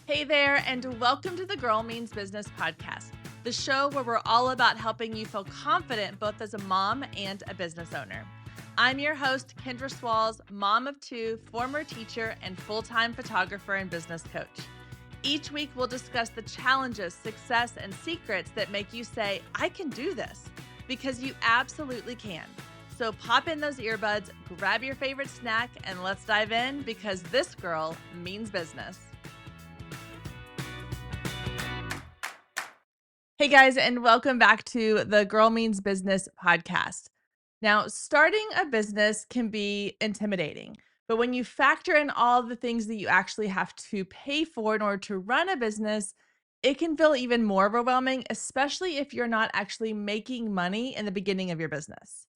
Hey there, and welcome to the Girl Means Business podcast, the show where we're all about helping you feel confident both as a mom and a business owner. I'm your host, Kendra Swalls, mom of two, former teacher, and full-time photographer and business coach. Each week, we'll discuss the challenges, success, and secrets that make you say, I can do this, because you absolutely can. So pop in those earbuds, grab your favorite snack, and let's dive in because this girl means business. Hey guys, and welcome back to the Girl Means Business podcast. Now, starting a business can be intimidating, but when you factor in all the things that you actually have to pay for in order to run a business, it can feel even more overwhelming, especially if you're not actually making money in the beginning of your business.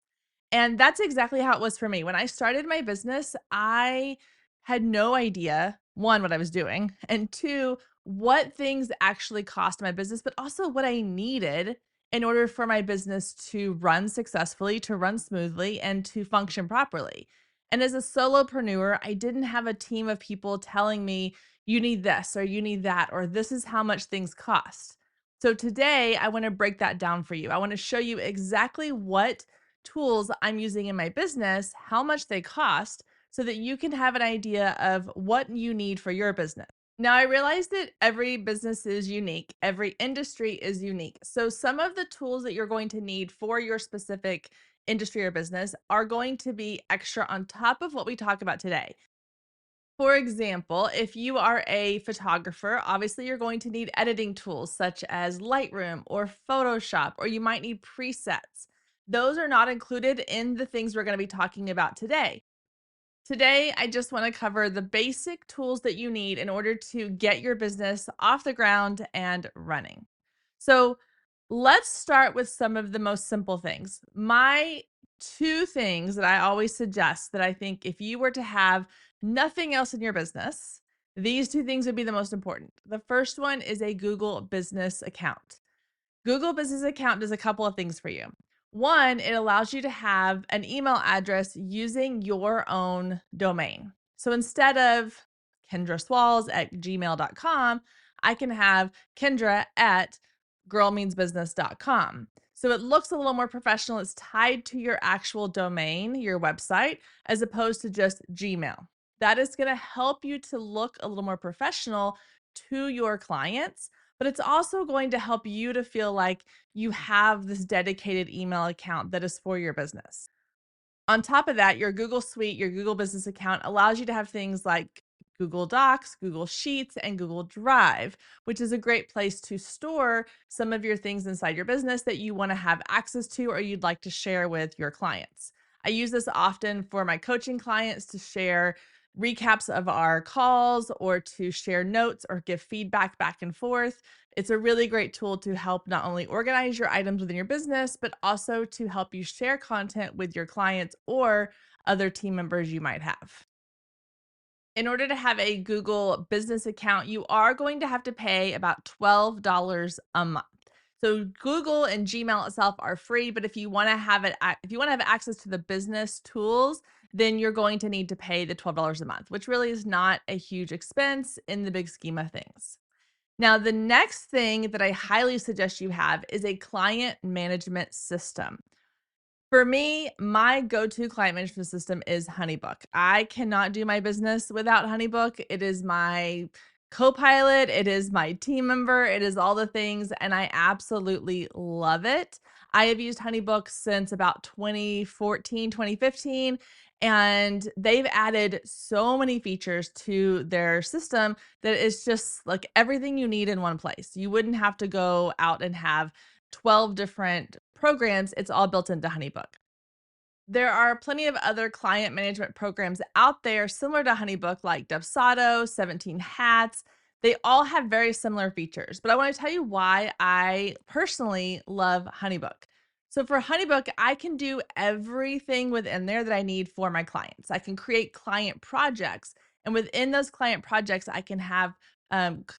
And that's exactly how it was for me. When I started my business, I had no idea, one, what I was doing, and two, what things actually cost my business, but also what I needed in order for my business to run successfully, to run smoothly, and to function properly. And as a solopreneur, I didn't have a team of people telling me, you need this, or you need that, or this is how much things cost. So today, I want to break that down for you. I want to show you exactly what tools I'm using in my business, how much they cost, so that you can have an idea of what you need for your business. Now, I realize that every business is unique, every industry is unique. So, some of the tools that you're going to need for your specific industry or business are going to be extra on top of what we talk about today. For example, if you are a photographer, obviously you're going to need editing tools such as Lightroom or Photoshop, or you might need presets. Those are not included in the things we're going to be talking about today. Today, I just want to cover the basic tools that you need in order to get your business off the ground and running. So, let's start with some of the most simple things. My two things that I always suggest that I think if you were to have nothing else in your business, these two things would be the most important. The first one is a Google business account. Google Business Account does a couple of things for you. One, it allows you to have an email address using your own domain. So instead of kendraswalls@gmail.com, I can have Kendra at girlmeansbusiness.com. So it looks a little more professional. It's tied to your actual domain, your website, as opposed to just Gmail. That is going to help you to look a little more professional to your clients, but it's also going to help you to feel like you have this dedicated email account that is for your business. On top of that, your Google Suite, your Google Business account allows you to have things like Google Docs, Google Sheets, and Google Drive, which is a great place to store some of your things inside your business that you want to have access to or you'd like to share with your clients. I use this often for my coaching clients to share recaps of our calls or to share notes or give feedback back and forth. It's a really great tool to help not only organize your items within your business, but also to help you share content with your clients or other team members you might have. In order to have a Google business account, you are going to have to pay about $12 a month. So Google and Gmail itself are free, but if you want to have it, if you want to have access to the business tools, then you're going to need to pay the $12 a month, which really is not a huge expense in the big scheme of things. Now, the next thing that I highly suggest you have is a client management system. For me, my go-to client management system is HoneyBook. I cannot do my business without HoneyBook. It is my co-pilot, it is my team member, it is all the things, and I absolutely love it. I have used HoneyBook since about 2014, 2015, and they've added so many features to their system that it's just like everything you need in one place. You wouldn't have to go out and have 12 different programs. It's all built into HoneyBook. There are plenty of other client management programs out there similar to HoneyBook, like Dubsado, 17 Hats. They all have very similar features, but I want to tell you why I personally love HoneyBook. So for HoneyBook, I can do everything within there that I need for my clients. I can create client projects, and within those client projects, I can have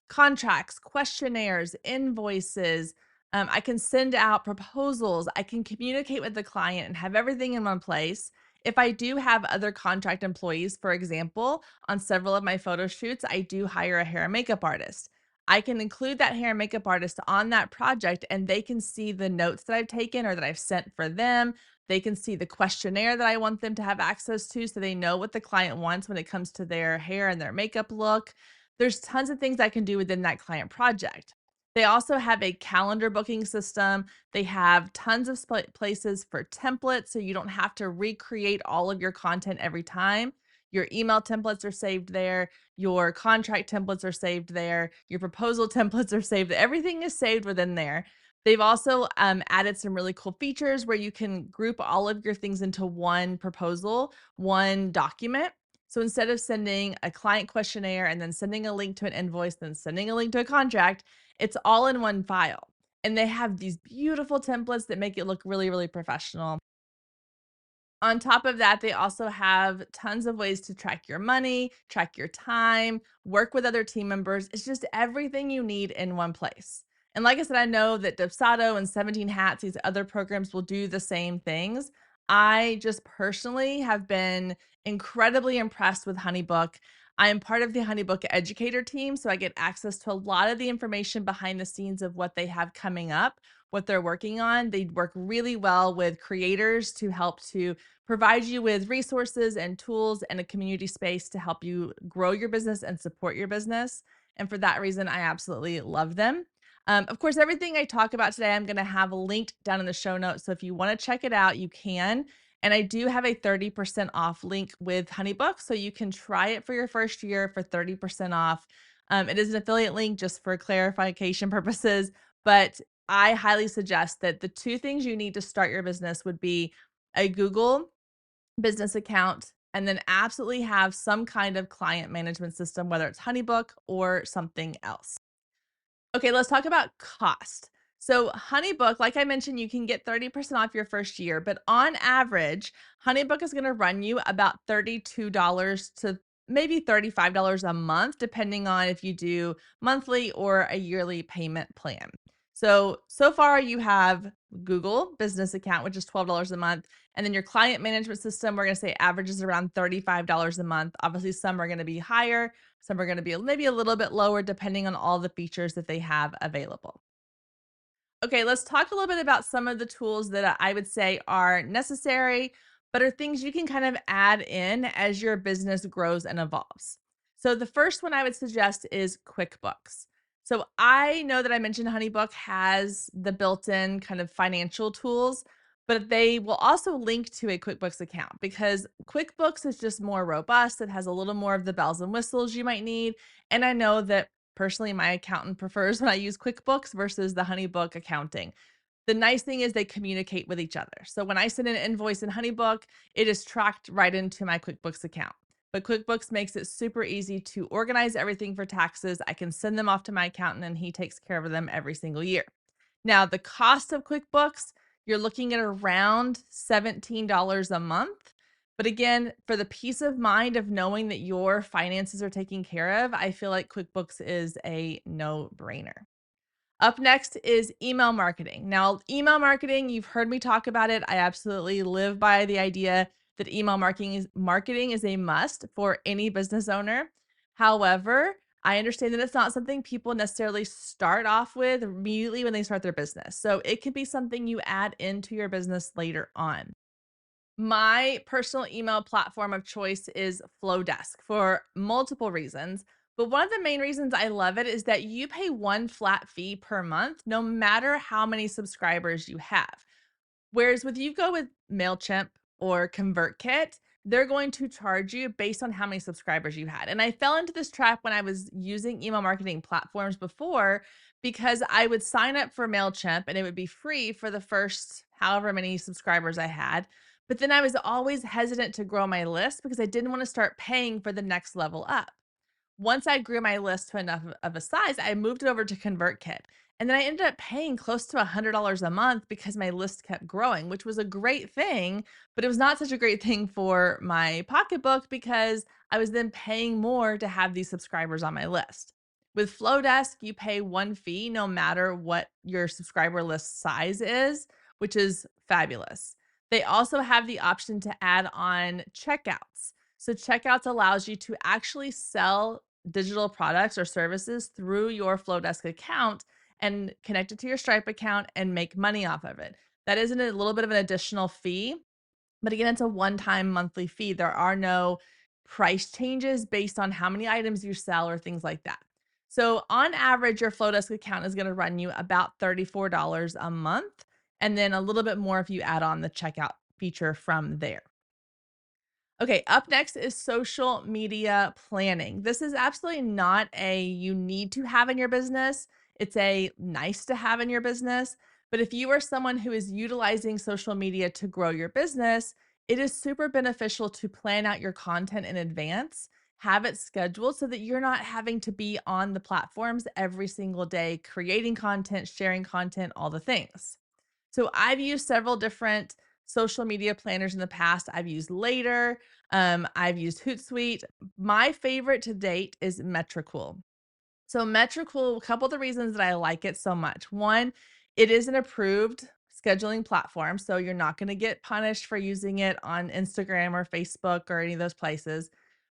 contracts, questionnaires, invoices. I can send out proposals. I can communicate with the client and have everything in one place. If I do have other contract employees, for example, on several of my photo shoots, I do hire a hair and makeup artist. I can include that hair and makeup artist on that project and they can see the notes that I've taken or that I've sent for them. They can see the questionnaire that I want them to have access to so they know what the client wants when it comes to their hair and their makeup look. There's tons of things I can do within that client project. They also have a calendar booking system. They have tons of places for templates so you don't have to recreate all of your content every time. Your email templates are saved there. Your contract templates are saved there. Your proposal templates are saved. Everything is saved within there. They've also added some really cool features where you can group all of your things into one proposal, one document. So instead of sending a client questionnaire and then sending a link to an invoice, then sending a link to a contract, it's all in one file. And they have these beautiful templates that make it look really, really professional. On top of that, they also have tons of ways to track your money, track your time, work with other team members. It's just everything you need in one place. And like I said, I know that Dubsado and 17 Hats, these other programs will do the same things. I just personally have been incredibly impressed with HoneyBook. I am part of the HoneyBook educator team, so I get access to a lot of the information behind the scenes of what they have coming up, what they're working on. They work really well with creators to help to provide you with resources and tools and a community space to help you grow your business and support your business. And for that reason, I absolutely love them. Of course, everything I talk about today, I'm going to have linked down in the show notes. So if you want to check it out, you can. And I do have a 30% off link with HoneyBook. So you can try it for your first year for 30% off. It is an affiliate link just for clarification purposes, but I highly suggest that the two things you need to start your business would be a Google business account and then absolutely have some kind of client management system, whether it's HoneyBook or something else. Okay, let's talk about cost. So, HoneyBook, like I mentioned, you can get 30% off your first year, but on average, HoneyBook is going to run you about $32 to maybe $35 a month, depending on if you do monthly or a yearly payment plan. So far you have Google business account, which is $12 a month. And then your client management system, we're going to say averages around $35 a month. Obviously, some are going to be higher. Some are going to be maybe a little bit lower depending on all the features that they have available. Okay, let's talk a little bit about some of the tools that I would say are necessary, but are things you can kind of add in as your business grows and evolves. So the first one I would suggest is QuickBooks. So I know that I mentioned HoneyBook has the built-in kind of financial tools, but they will also link to a QuickBooks account because QuickBooks is just more robust. It has a little more of the bells and whistles you might need. And I know that personally, my accountant prefers when I use QuickBooks versus the HoneyBook accounting. The nice thing is they communicate with each other. So when I send an invoice in HoneyBook, it is tracked right into my QuickBooks account. But QuickBooks makes it super easy to organize everything for taxes. I can send them off to my accountant and he takes care of them every single year. Now, the cost of QuickBooks, you're looking at around $17 a month. But again, for the peace of mind of knowing that your finances are taken care of, I feel like QuickBooks is a no-brainer. Up next is email marketing. Now, email marketing, you've heard me talk about it. I absolutely live by the idea that email marketing is a must for any business owner. However, I understand that it's not something people necessarily start off with immediately when they start their business. So it can be something you add into your business later on. My personal email platform of choice is Flowdesk for multiple reasons. But one of the main reasons I love it is that you pay one flat fee per month, no matter how many subscribers you have. Whereas with you go with MailChimp or ConvertKit, they're going to charge you based on how many subscribers you had. And I fell into this trap when I was using email marketing platforms before because I would sign up for MailChimp and it would be free for the first however many subscribers I had. But then I was always hesitant to grow my list because I didn't want to start paying for the next level up. Once I grew my list to enough of a size, I moved it over to ConvertKit. And then I ended up paying close to $100 a month because my list kept growing, which was a great thing, but it was not such a great thing for my pocketbook because I was then paying more to have these subscribers on my list. With Flowdesk, you pay one fee no matter what your subscriber list size is, which is fabulous. They also have the option to add on checkouts. So checkouts allows you to actually sell digital products or services through your Flowdesk account and connect it to your Stripe account and make money off of it. That isn't a little bit of an additional fee, but again, it's a one-time monthly fee. There are no price changes based on how many items you sell or things like that. So on average, your Flowdesk account is going to run you about $34 a month, and then a little bit more if you add on the checkout feature from there. Okay, up next is social media planning. This is absolutely not a you need to have in your business. It's a nice to have in your business. But if you are someone who is utilizing social media to grow your business, it is super beneficial to plan out your content in advance, have it scheduled so that you're not having to be on the platforms every single day, creating content, sharing content, all the things. So I've used several different social media planners in the past. I've used Later, I've used Hootsuite. My favorite to date is Metricool. So Metricool, a couple of the reasons that I like it so much. One, it is an approved scheduling platform, so you're not going to get punished for using it on Instagram or Facebook or any of those places,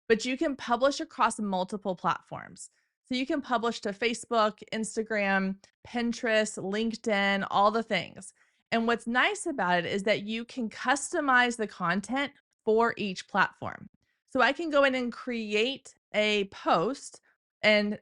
but you can publish across multiple platforms. So you can publish to Facebook, Instagram, Pinterest, LinkedIn, all the things. And what's nice about it is that you can customize the content for each platform. So I can go in and create a post and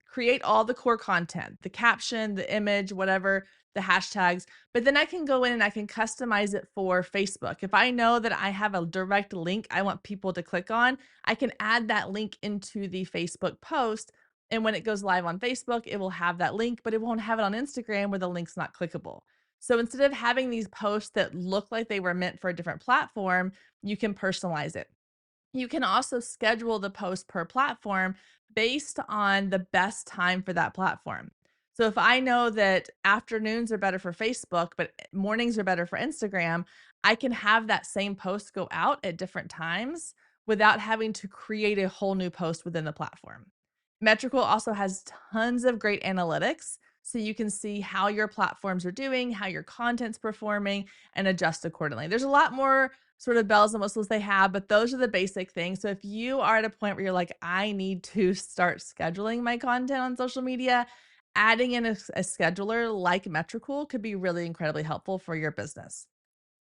create all the core content, the caption, the image, whatever, the hashtags, but then I can go in and I can customize it for Facebook. If I know that I have a direct link I want people to click on, I can add that link into the Facebook post. And when it goes live on Facebook, it will have that link, but it won't have it on Instagram where the link's not clickable. So instead of having these posts that look like they were meant for a different platform, you can personalize it. You can also schedule the post per platform based on the best time for that platform. So if I know that afternoons are better for Facebook, but mornings are better for Instagram, I can have that same post go out at different times without having to create a whole new post within the platform. Metrical also has tons of great analytics. So you can see how your platforms are doing, how your content's performing, and adjust accordingly. There's a lot more sort of bells and whistles they have, but those are the basic things. So if you are at a point where you're like, I need to start scheduling my content on social media, adding in a scheduler like Metricool could be really incredibly helpful for your business.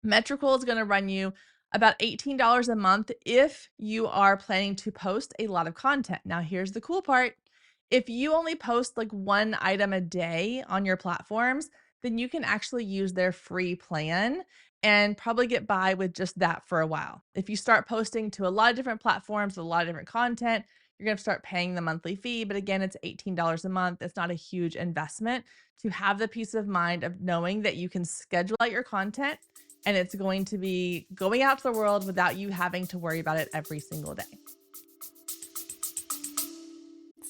Metricool is going to run you about $18 a month if you are planning to post a lot of content. Now, here's the cool part. If you only post like one item a day on your platforms, then you can actually use their free plan and probably get by with just that for a while. If you start posting to a lot of different platforms, a lot of different content, you're going to start paying the monthly fee. But again, it's $18 a month. It's not a huge investment to have the peace of mind of knowing that you can schedule out your content and it's going to be going out to the world without you having to worry about it every single day.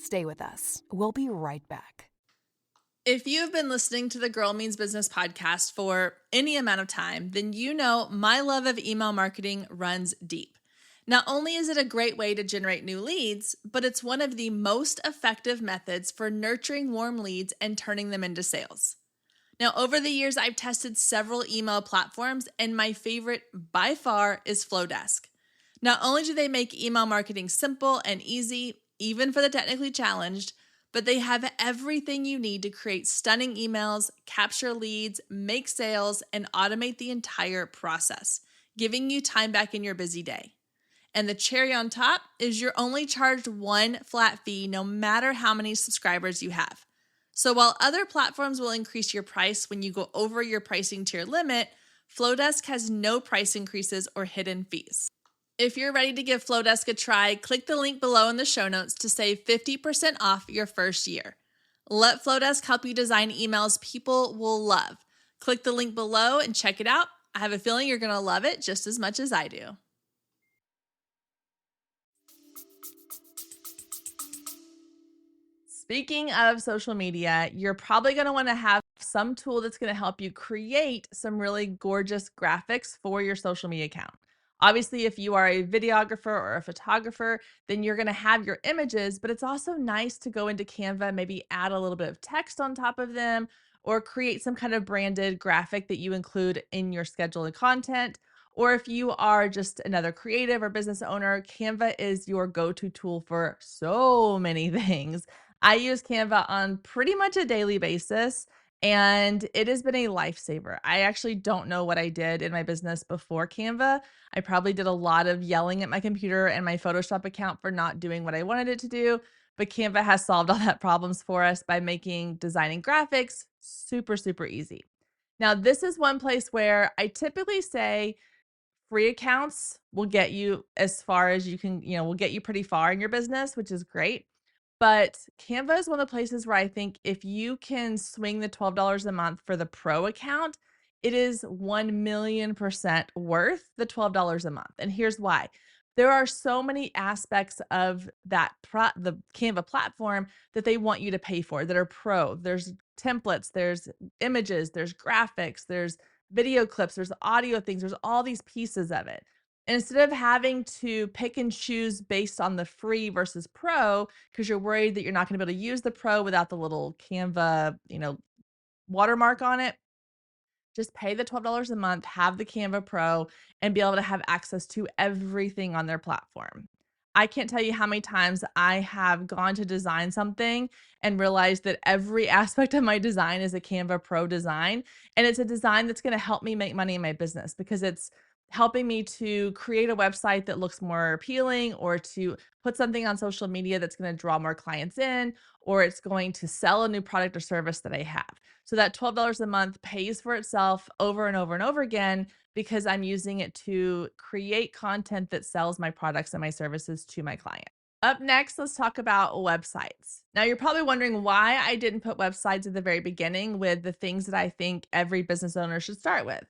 Stay with us. We'll be right back. If you've been listening to the Girl Means Business podcast for any amount of time, then you know my love of email marketing runs deep. Not only is it a great way to generate new leads, but it's one of the most effective methods for nurturing warm leads and turning them into sales. Now, over the years, I've tested several email platforms, and my favorite by far is Flowdesk. Not only do they make email marketing simple and easy, even for the technically challenged, but they have everything you need to create stunning emails, capture leads, make sales, and automate the entire process, giving you time back in your busy day. And the cherry on top is you're only charged one flat fee no matter how many subscribers you have. So while other platforms will increase your price when you go over your pricing tier limit, Flowdesk has no price increases or hidden fees. If you're ready to give Flowdesk a try, click the link below in the show notes to save 50% off your first year. Let Flowdesk help you design emails people will love. Click the link below and check it out. I have a feeling you're going to love it just as much as I do. Speaking of social media, you're probably going to want to have some tool that's going to help you create some really gorgeous graphics for your social media account. Obviously, if you are a videographer or a photographer, then you're going to have your images, but it's also nice to go into Canva, maybe add a little bit of text on top of them, or create some kind of branded graphic that you include in your scheduled content. Or if you are just another creative or business owner, Canva is your go to tool for so many things. I use Canva on pretty much a daily basis, and it has been a lifesaver. I actually don't know what I did in my business before Canva. I probably did a lot of yelling at my computer and my Photoshop account for not doing what I wanted it to do. But Canva has solved all that problems for us by making designing graphics super, super easy. Now, this is one place where I typically say free accounts will get you as far as you can, will get you pretty far in your business, which is great. But Canva is one of the places where I think if you can swing the $12 a month for the pro account, it is 1,000,000% worth the $12 a month. And here's why. There are so many aspects of the Canva platform that they want you to pay for that are pro. There's templates, there's images, there's graphics, there's video clips, there's audio things, there's all these pieces of it. And instead of having to pick and choose based on the free versus pro, because you're worried that you're not going to be able to use the pro without the little Canva, watermark on it, just pay the $12 a month, have the Canva Pro, and be able to have access to everything on their platform. I can't tell you how many times I have gone to design something and realized that every aspect of my design is a Canva Pro design. And it's a design that's going to help me make money in my business because it's helping me to create a website that looks more appealing, or to put something on social media that's going to draw more clients in, or it's going to sell a new product or service that I have. So that $12 a month pays for itself over and over and over again because I'm using it to create content that sells my products and my services to my client. Up next, let's talk about websites. Now, you're probably wondering why I didn't put websites at the very beginning with the things that I think every business owner should start with.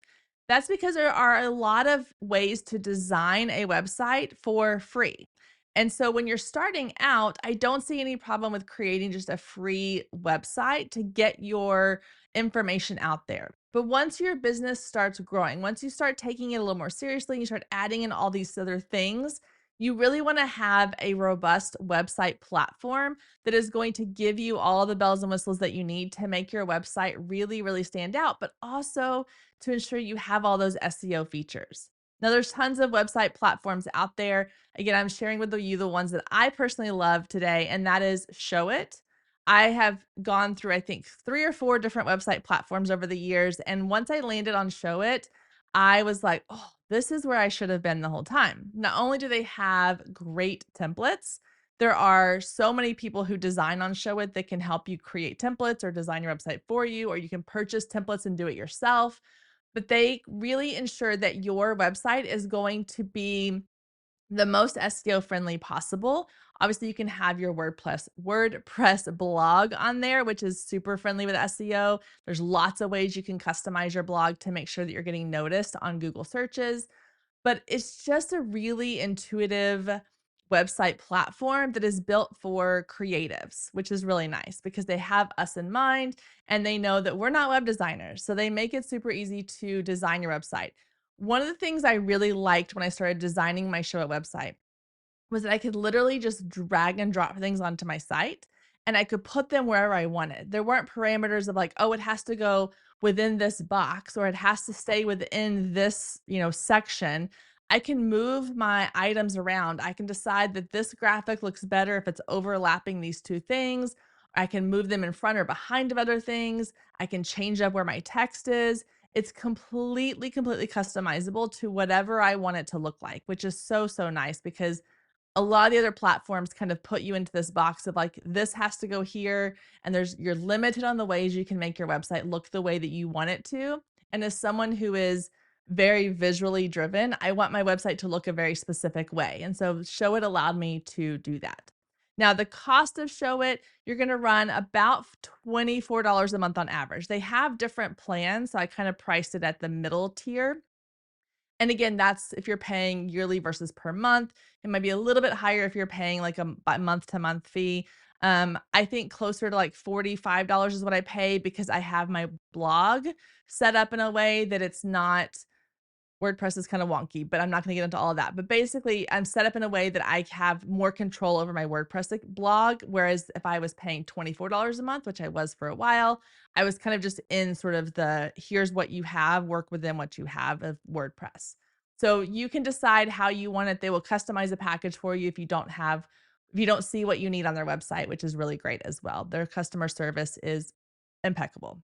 That's because there are a lot of ways to design a website for free. And so when you're starting out, I don't see any problem with creating just a free website to get your information out there. But once your business starts growing, once you start taking it a little more seriously, you start adding in all these other things, you really want to have a robust website platform that is going to give you all the bells and whistles that you need to make your website really, really stand out, but also to ensure you have all those SEO features. Now, there's tons of website platforms out there. Again, I'm sharing with you the ones that I personally love today, and that is Showit. I have gone through, I think, 3 or 4 different website platforms over the years. And once I landed on Showit, I was like, oh, this is where I should have been the whole time. Not only do they have great templates, there are so many people who design on Showit that can help you create templates or design your website for you, or you can purchase templates and do it yourself. But they really ensure that your website is going to be the most SEO friendly possible. Obviously, you can have your WordPress blog on there, which is super friendly with SEO. There's lots of ways you can customize your blog to make sure that you're getting noticed on Google searches. But it's just a really intuitive website platform that is built for creatives, which is really nice because they have us in mind and they know that we're not web designers. So they make it super easy to design your website. One of the things I really liked when I started designing my Showit website was that I could literally just drag and drop things onto my site and I could put them wherever I wanted. There weren't parameters of like, oh, it has to go within this box or it has to stay within this, section. I can move my items around. I can decide that this graphic looks better if it's overlapping these 2 things. I can move them in front or behind of other things. I can change up where my text is. It's completely, completely customizable to whatever I want it to look like, which is so, so nice because a lot of the other platforms kind of put you into this box of like, this has to go here. And you're limited on the ways you can make your website look the way that you want it to. And as someone who is very visually driven, I want my website to look a very specific way. And so Showit allowed me to do that. Now, the cost of Showit, you're going to run about $24 a month on average. They have different plans. So I kind of priced it at the middle tier. And again, that's if you're paying yearly versus per month. It might be a little bit higher if you're paying like a month to month fee. I think closer to like $45 is what I pay because I have my blog set up in a way that it's not WordPress is kind of wonky, but I'm not going to get into all of that. But basically, I'm set up in a way that I have more control over my WordPress blog. Whereas if I was paying $24 a month, which I was for a while, I was kind of just in sort of the here's what you have, work within what you have of WordPress. So you can decide how you want it. They will customize a package for you if you don't see what you need on their website, which is really great as well. Their customer service is impeccable.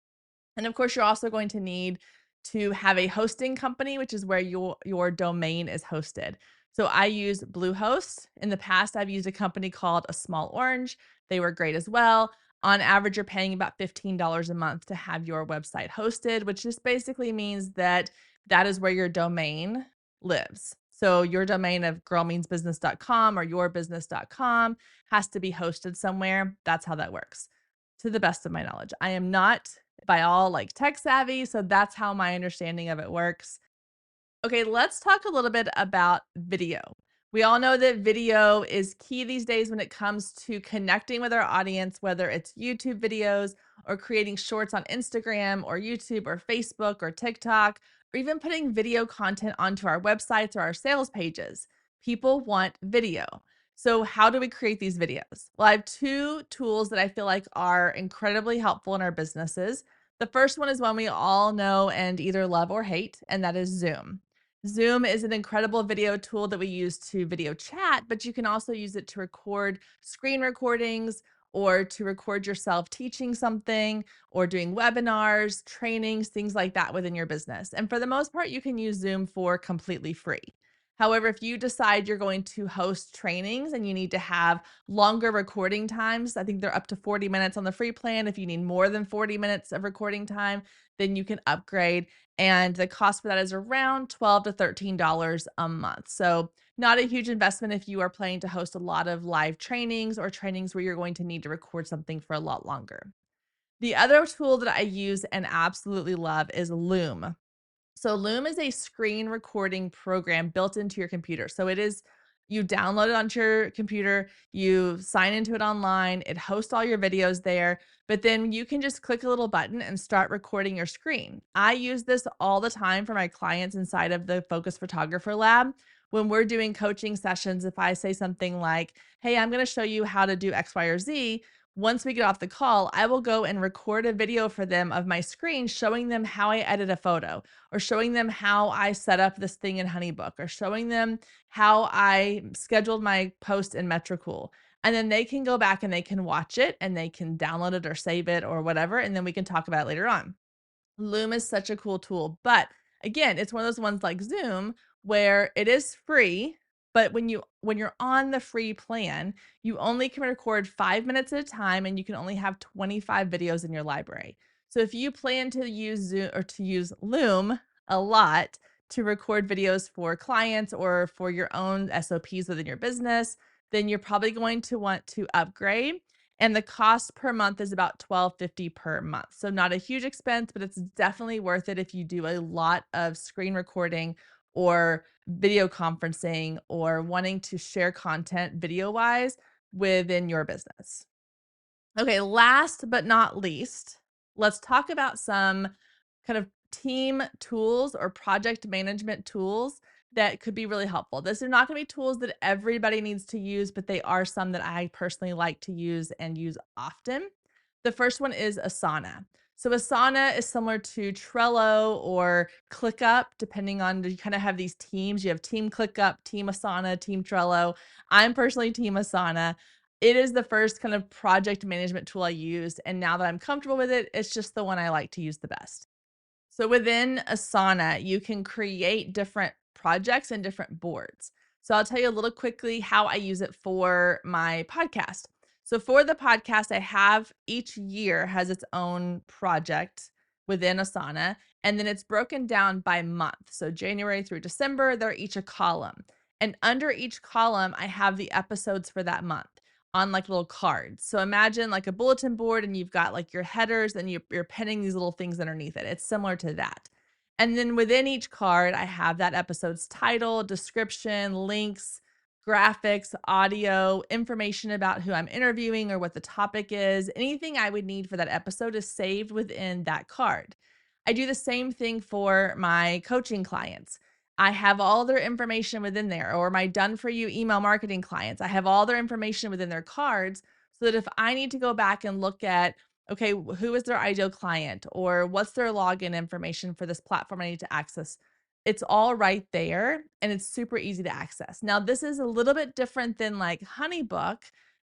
And of course, you're also going to need to have a hosting company, which is where your domain is hosted. So I use Bluehost. In the past, I've used a company called A Small Orange. They were great as well. On average, you're paying about $15 a month to have your website hosted, which just basically means that that is where your domain lives. So your domain of girlmeansbusiness.com or yourbusiness.com has to be hosted somewhere. That's how that works, to the best of my knowledge. I am not by all like tech savvy, so that's how my understanding of it works. Okay, let's talk a little bit about video. We all know that video is key these days when it comes to connecting with our audience, whether it's YouTube videos or creating shorts on Instagram or YouTube or Facebook or TikTok, or even putting video content onto our websites or our sales pages. People want video. So, how do we create these videos? Well, I have two tools that I feel like are incredibly helpful in our businesses. The first one is one we all know and either love or hate, and that is Zoom. Zoom is an incredible video tool that we use to video chat, but you can also use it to record screen recordings or to record yourself teaching something or doing webinars, trainings, things like that within your business. And for the most part, you can use Zoom for completely free. However, if you decide you're going to host trainings and you need to have longer recording times, I think they're up to 40 minutes on the free plan. If you need more than 40 minutes of recording time, then you can upgrade. And the cost for that is around $12 to $13 a month. So, not a huge investment if you are planning to host a lot of live trainings or trainings where you're going to need to record something for a lot longer. The other tool that I use and absolutely love is Loom. So Loom is a screen recording program built into your computer. So it is, you download it onto your computer, you sign into it online, it hosts all your videos there, but then you can just click a little button and start recording your screen. I use this all the time for my clients inside of the Focus Photographer Lab. When we're doing coaching sessions, if I say something like, hey, I'm going to show you how to do X, Y, or Z, once we get off the call, I will go and record a video for them of my screen showing them how I edit a photo or showing them how I set up this thing in Honeybook or showing them how I scheduled my post in Metricool. And then they can go back and they can watch it and they can download it or save it or whatever. And then we can talk about it later on. Loom is such a cool tool. But again, it's one of those ones like Zoom where it is free, but when you're on the free plan, you only can record 5 minutes at a time and you can only have 25 videos in your library. So if you plan to use Zoom or to use Loom a lot to record videos for clients or for your own SOPs within your business, then you're probably going to want to upgrade, and the cost per month is about $12.50 per month. So not a huge expense, but it's definitely worth it if you do a lot of screen recording or video conferencing or wanting to share content video wise within your business. Okay, last but not least, let's talk about some kind of team tools or project management tools that could be really helpful. These are not going to be tools that everybody needs to use, but they are some that I personally like to use and use often. The first one is Asana. So Asana is similar to Trello or ClickUp, depending on, you kind of have these teams. You have Team ClickUp, Team Asana, Team Trello. I'm personally Team Asana. It is the first kind of project management tool I used, and now that I'm comfortable with it, it's just the one I like to use the best. So within Asana, you can create different projects and different boards. So I'll tell you a little quickly how I use it for my podcast. So for the podcast, I have each year has its own project within Asana, and then it's broken down by month. So January through December, they're each a column. And under each column, I have the episodes for that month on like little cards. So imagine like a bulletin board and you've got like your headers and you're pinning these little things underneath it. It's similar to that. And then within each card, I have that episode's title, description, links, graphics, audio, information about who I'm interviewing or what the topic is. Anything I would need for that episode is saved within that card. I do the same thing for my coaching clients. I have all their information within there, or my done for you email marketing clients. I have all their information within their cards so that if I need to go back and look at, okay, who is their ideal client or what's their login information for this platform I need to access, it's all right there and it's super easy to access. Now, this is a little bit different than like Honeybook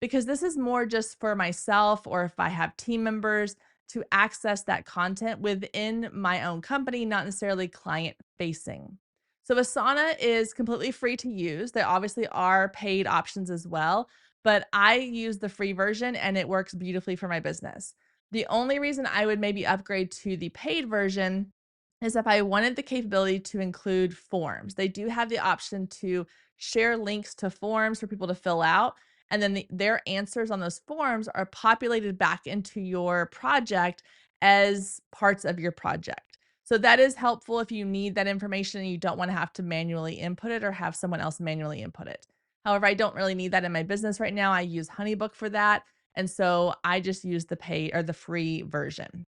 because this is more just for myself or if I have team members to access that content within my own company, not necessarily client facing. So Asana is completely free to use. There obviously are paid options as well, but I use the free version and it works beautifully for my business. The only reason I would maybe upgrade to the paid version is if I wanted the capability to include forms. They do have the option to share links to forms for people to fill out. And then their answers on those forms are populated back into your project as parts of your project. So that is helpful if you need that information and you don't want to have to manually input it or have someone else manually input it. However, I don't really need that in my business right now. I use Honeybook for that. And so I just use the pay or the free version.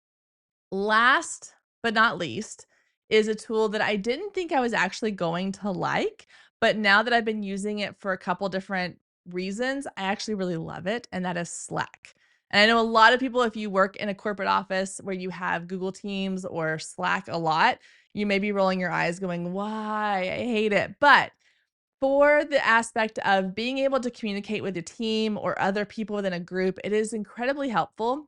Last but not least is a tool that I didn't think I was actually going to like, but now that I've been using it for a couple different reasons, I actually really love it, and that is Slack. And I know a lot of people, if you work in a corporate office where you have Google Teams or Slack a lot, you may be rolling your eyes going, why? I hate it. But for the aspect of being able to communicate with your team or other people within a group, it is incredibly helpful.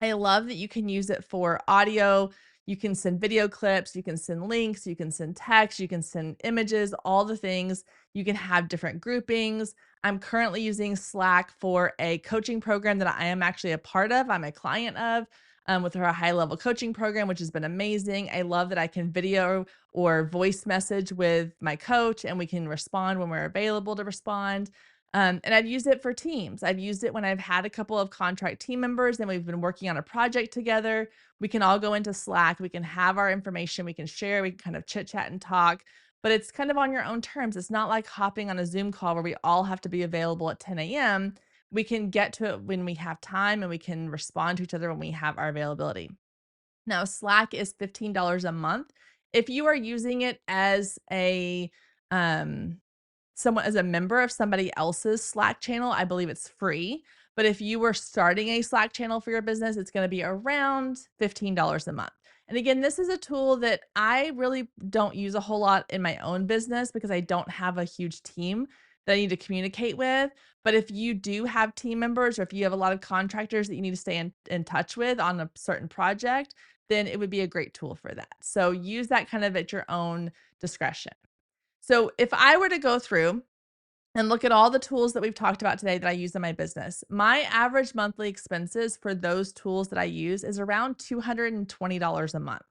I love that you can use it for audio. You can send video clips, you can send links, you can send text, you can send images, all the things. You can have different groupings. I'm currently using Slack for a coaching program that I am actually a part of. I'm a client of with her high level coaching program, which has been amazing. I love that I can video or voice message with my coach and we can respond when we're available to respond. And I've used it for teams. I've used it when I've had a couple of contract team members and we've been working on a project together. We can all go into Slack. We can have our information. We can share. We can kind of chit chat and talk, but it's kind of on your own terms. It's not like hopping on a Zoom call where we all have to be available at 10 a.m. We can get to it when we have time and we can respond to each other when we have our availability. Now, Slack is $15 a month. If you are using it as a um, someone as a member of somebody else's Slack channel, I believe it's free. But if you were starting a Slack channel for your business, it's going to be around $15 a month. And again, this is a tool that I really don't use a whole lot in my own business because I don't have a huge team that I need to communicate with. But if you do have team members or if you have a lot of contractors that you need to stay in touch with on a certain project, then it would be a great tool for that. So use that kind of at your own discretion. So if I were to go through and look at all the tools that we've talked about today that I use in my business, my average monthly expenses for those tools that I use is around $220 a month.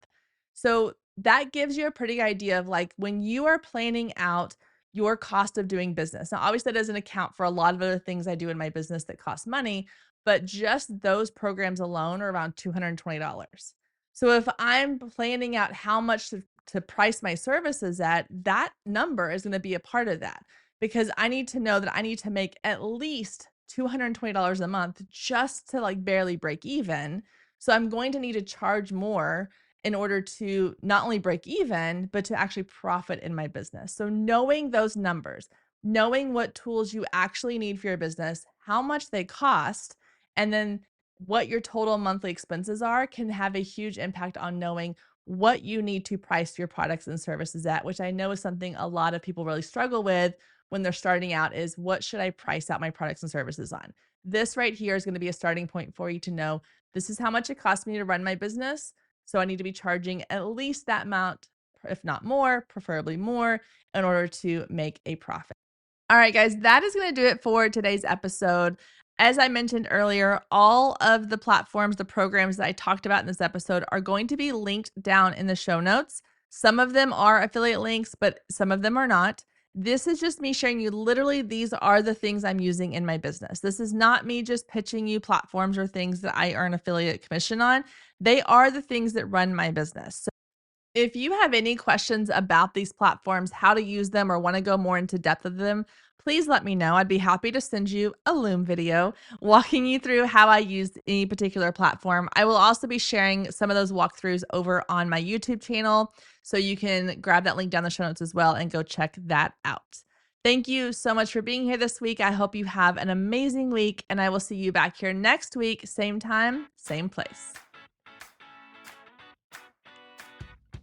So that gives you a pretty idea of like when you are planning out your cost of doing business. Now, obviously, that doesn't account for a lot of other things I do in my business that cost money, but just those programs alone are around $220. So if I'm planning out how much to price my services at, that number is going to be a part of that because I need to know that I need to make at least $220 a month just to like barely break even. So I'm going to need to charge more in order to not only break even, but to actually profit in my business. So knowing those numbers, knowing what tools you actually need for your business, how much they cost, and then what your total monthly expenses are can have a huge impact on knowing what you need to price your products and services at, which I know is something a lot of people really struggle with when they're starting out is what should I price out my products and services on? This right here is going to be a starting point for you to know this is how much it costs me to run my business. So I need to be charging at least that amount, if not more, preferably more, in order to make a profit. All right, guys, that is going to do it for today's episode. As I mentioned earlier, all of the platforms, the programs that I talked about in this episode are going to be linked down in the show notes. Some of them are affiliate links, but some of them are not. This is just me sharing you literally, these are the things I'm using in my business. This is not me just pitching you platforms or things that I earn affiliate commission on. They are the things that run my business. If you have any questions about these platforms, how to use them, or want to go more into depth of them, please let me know. I'd be happy to send you a Loom video walking you through how I used any particular platform. I will also be sharing some of those walkthroughs over on my YouTube channel, so you can grab that link down the show notes as well and go check that out. Thank you so much for being here this week. I hope you have an amazing week, and I will see you back here next week, same time, same place.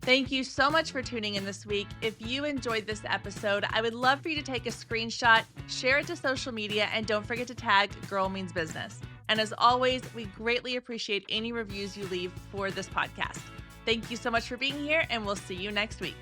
Thank you so much for tuning in this week. If you enjoyed this episode, I would love for you to take a screenshot, share it to social media, and don't forget to tag Girl Means Business. And as always, we greatly appreciate any reviews you leave for this podcast. Thank you so much for being here, and we'll see you next week.